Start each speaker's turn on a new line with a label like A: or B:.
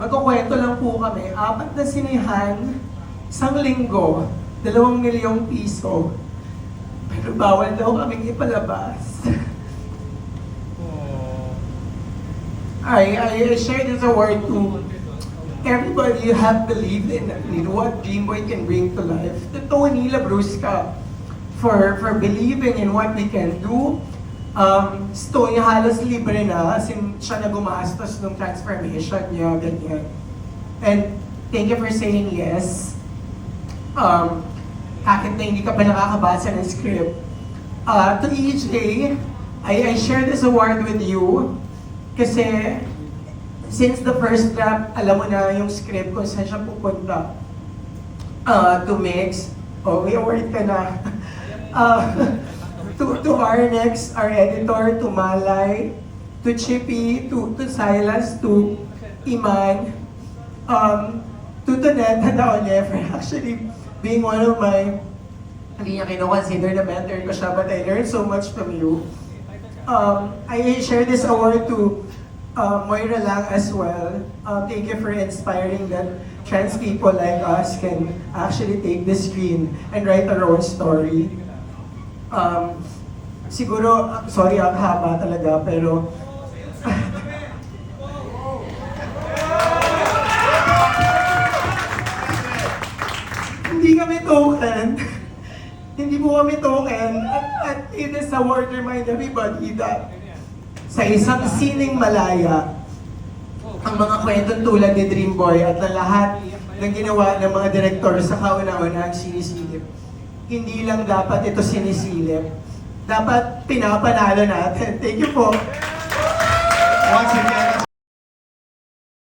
A: Magkukwento lang po kami, 4 na sinihan, 1 linggo, 2 milyong piso. Pero bawal daw kaming ipalabas. I share this award to everybody who have believed in what Dreamboy can bring to life. To Tony Labrusca for believing in what we can do. Tony halos libre na, as in siya na gumastos ng transformation niya, ganyan. And thank you for saying yes. Kahit na hindi ka pa nakakabasa ng script. To EJ, I share this award with you kasi since the first draft, alam mo na yung script kung saan siya pupunta. To Mix, may award ka na. To Arnex, our editor, to Malay, to Chippy, to Silas, to Iman, to Tonetta Daone for actually being one of my, hindi niya kino-consider na mentor ko siya, but I learned so much from you. I share this award to Moira Lang as well. Thank you for inspiring that trans people like us can actually take the screen and write our own story. Siguro, sorry, ang haba talaga, pero hindi kami token. Hindi po kami token. At this award remind everybody that sa isang sining malaya, ang mga kwentong tulad ni Dreamboy at na lahat ng ginawa ng mga direktor sa kauna-unahang sinisilip, hindi lang dapat ito sinisilip, dapat pinapanalo natin. Thank you po.